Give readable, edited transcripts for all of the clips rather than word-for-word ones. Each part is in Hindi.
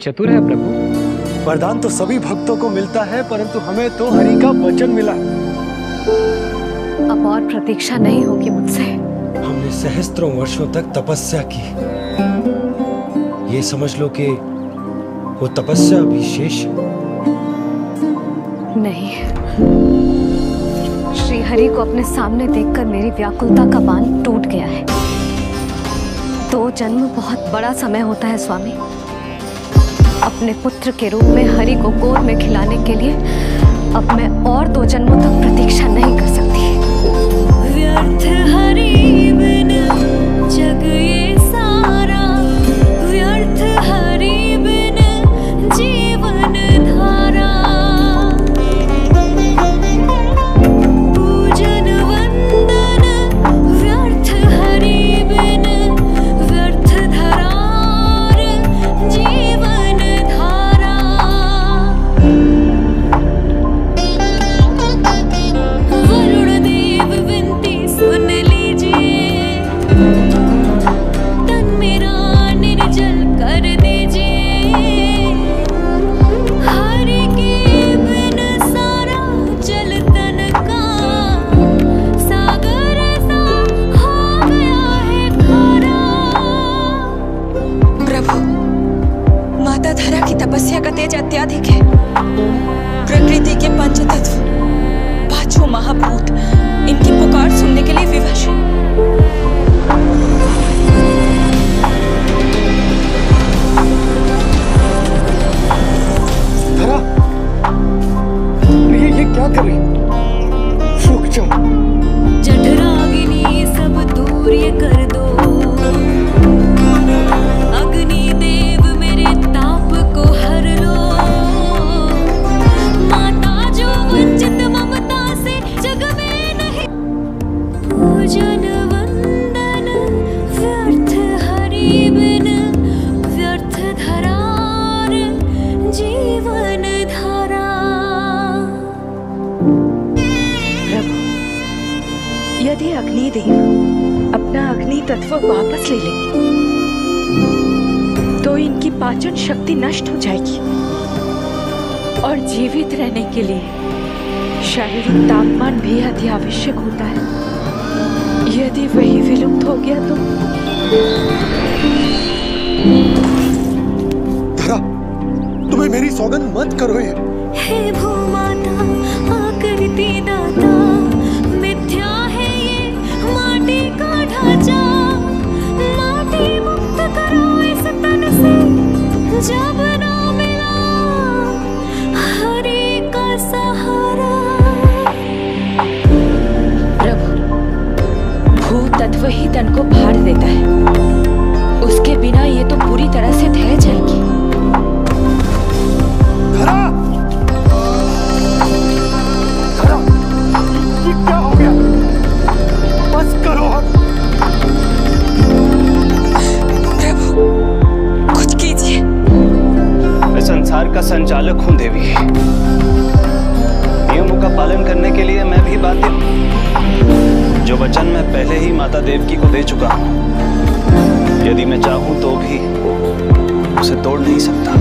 चतुर है प्रभु। वरदान तो सभी भक्तों को मिलता है, परंतु हमें तो हरि का वचन मिला। अब और प्रतीक्षा नहीं होगी मुझसे। हमने सहस्त्रों वर्षों तक तपस्या की, ये समझ लो कि वो तपस्या अभी शेष नहीं। श्री हरि को अपने सामने देखकर मेरी व्याकुलता का बांध टूट गया है। 2 जन्म बहुत बड़ा समय होता है स्वामी। अपने पुत्र के रूप में हरि को गोद में खिलाने के लिए अब मैं और 2 जन्मों तक प्रतीक्षा नहीं कर सकती। व्यर्थ हरि बिन जग ये सारा, व्यर्थ हरि बिन जीवन धारा। पूजन वंदन व्यर्थ हरि बिन, व्यर्थ धरार जीवन धारा। वरुण देव विनती सुन लीजिए, तन मेरा निर्जल कर दीजिए। हरि के बिन सारा जल तन का सागर सा हो गया है खारा। प्रभु, माता धरा की तपस्या का तेज अत्याधिक है। प्रकृति के पंचतत्व, 5 महाभूत इनकी पुकार सुनने के लिए विवश है। धरा, ये क्या कर रही? रुक जाओ। जठराग्नि सब दूर ये कर दो, अग्नि देव मेरे ताप को हर लो। माता जो वंचित ममता से जग में नहीं। पूजन वंदन व्यर्थ हरि बिन, व्यर्थ धरार जीवन धारा। प्रभु, यदि अग्निदेव अपना अग्नि तत्व वापस ले लेंगे तो इनकी पाचन शक्ति नष्ट हो जाएगी और जीवित रहने के लिए शारीरिक तापमान भी अति आवश्यक होता है। यदि वही विलुप्त हो गया तो धरा, तुम्हें मेरी सौगंध मत करो ये। हे भूमाता आकृति दाता, मिथ्या है ये माटी का ढांचा। माटी मुक्त करो इस तन से, जब ना मिला हरि का सहारा। प्रभु, भू तत्व ही तन को भार देता है, उसके बिना ये तो पूरी तरह से ढह जाएगी। धरा, धरा, ये क्या हो गया? बस करो अब। प्रभु, कुछ कीजिए। मैं संसार का संचालक हूं देवी। नियमों का पालन करने के लिए मैं भी बाध्य हूं। जो वचन मैं पहले ही माता देवकी को दे चुका हूं, यदि मैं चाहूं तो भी उसे तोड़ नहीं सकता।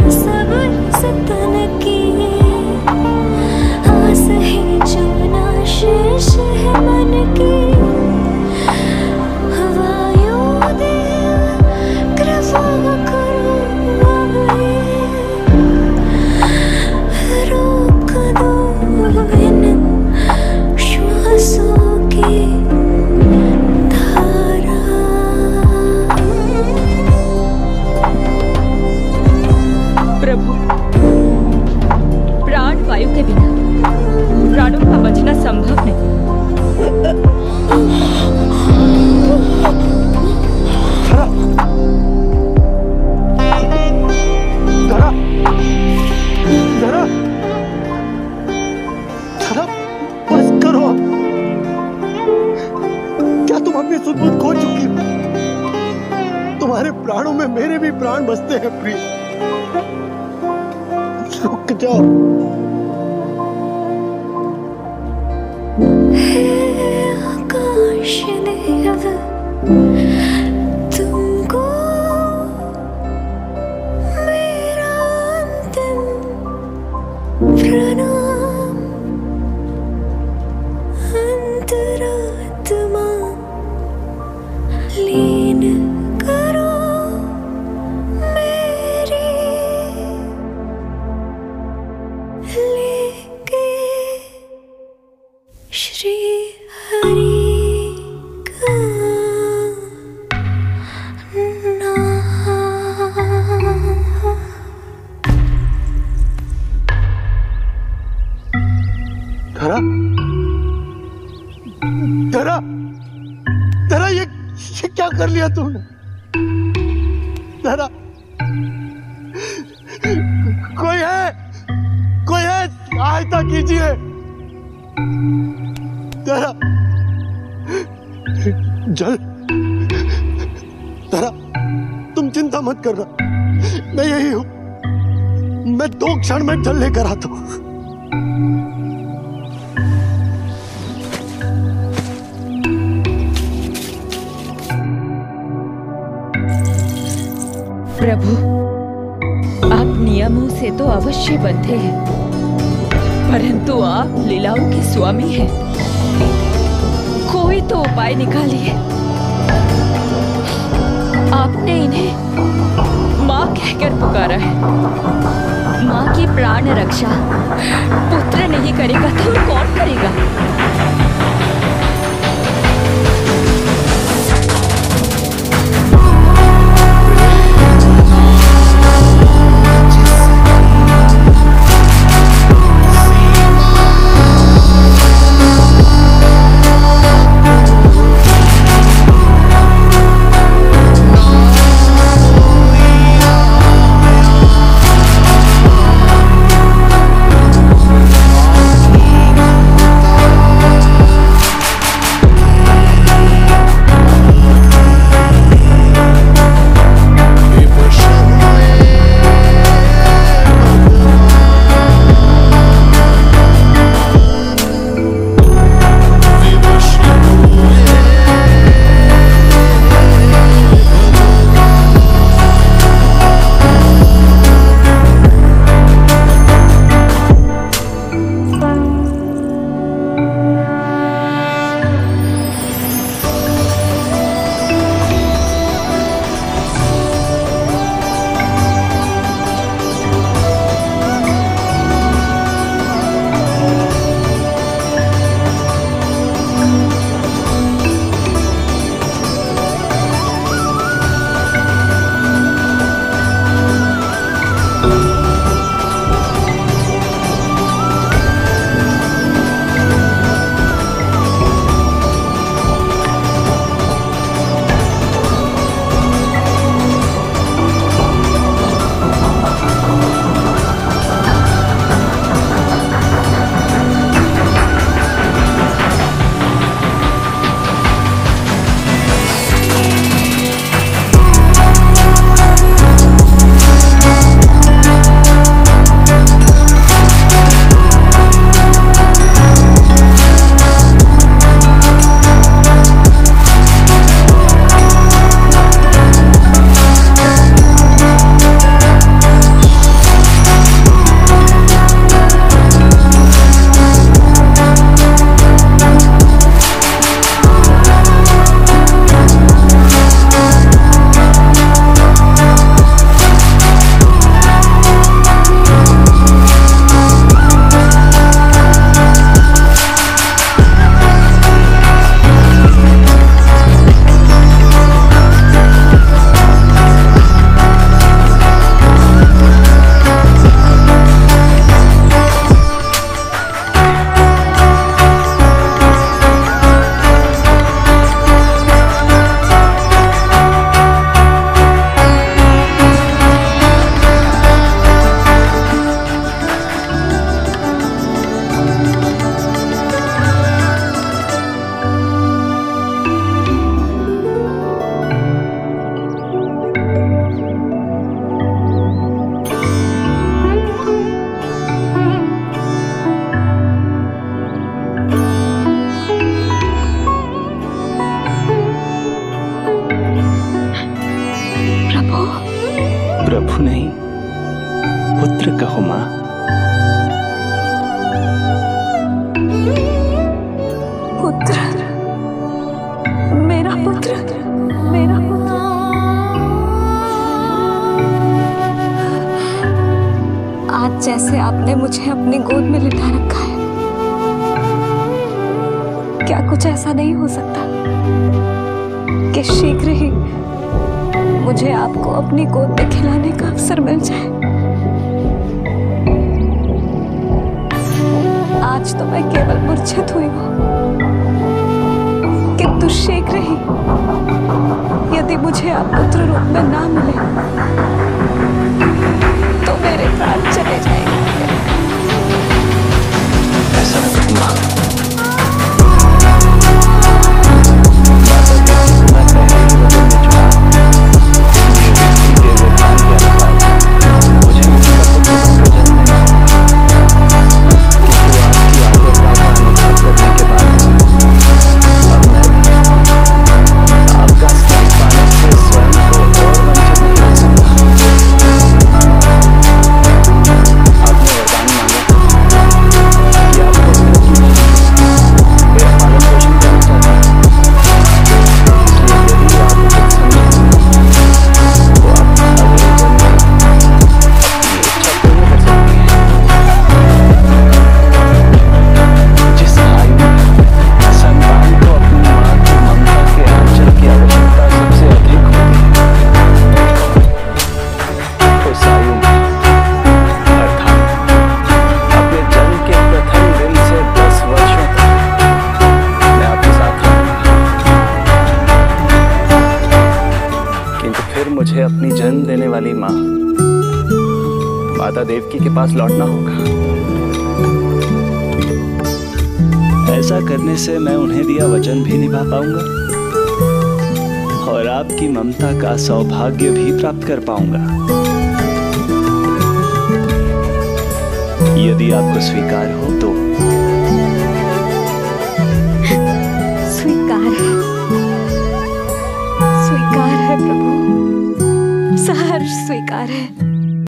सब सतन की आस है जमुना शेष है मन की। वायु देव कृपा करो अब ये, रोक दो इन श्वासों की धारा। प्रभु, प्राण वायु के बिना प्राणों का बचना संभव नहीं। धरा, धरा, धरा, धरा, बस करो अब। क्या तुम अपनी सुध-बुध खो चुकी हो? तुम्हारे प्राणों में मेरे भी प्राण बसते हैं प्रिय। रुक जाओ। तुमको मेरा अंतिम प्रणाम। अंतरात्मा लीन करो मेरी, लेके श्री हरि का नाम। धरा, धरा, धरा, ये क्या कर लिया तुमने? धरा, कोई है, कोई है, सहायता कीजिए। धरा, जल, धरा, तुम चिंता मत करना, मैं यही हूं। मैं 2 क्षण में जल लेकर आता हूं। प्रभु, आप नियमों से तो अवश्य बंधे हैं, परंतु आप लीलाओं के स्वामी हैं। कोई तो उपाय निकालिए। आपने इन्हें माँ कहकर पुकारा है। माँ की प्राण रक्षा पुत्र नहीं करेगा तो कौन करेगा? प्रभु नहीं, पुत्र कहो माँ। पुत्र, मेरा पुत्र, मेरा पुत्र। आज जैसे आपने मुझे अपनी गोद में लिटा रखा है, क्या कुछ ऐसा नहीं हो सकता कि शीघ्र ही मुझे आपको अपनी गोद में खिलाने का अवसर मिल जाए? आज तो मैं केवल मूर्छित हुई हूं, किंतु शीघ्र ही यदि मुझे आप पुत्र रूप में ना मिले तो मेरे प्राण चले जाएंगे। ऐसा न करो माँ। मुझे अपनी जन्म देने वाली माँ माता देवकी के पास लौटना होगा। ऐसा करने से मैं उन्हें दिया वचन भी निभा पाऊंगा और आपकी ममता का सौभाग्य भी प्राप्त कर पाऊंगा। यदि आपको स्वीकार हो तो। स्वीकार है, स्वीकार है प्रभु, सहर्ष स्वीकार है।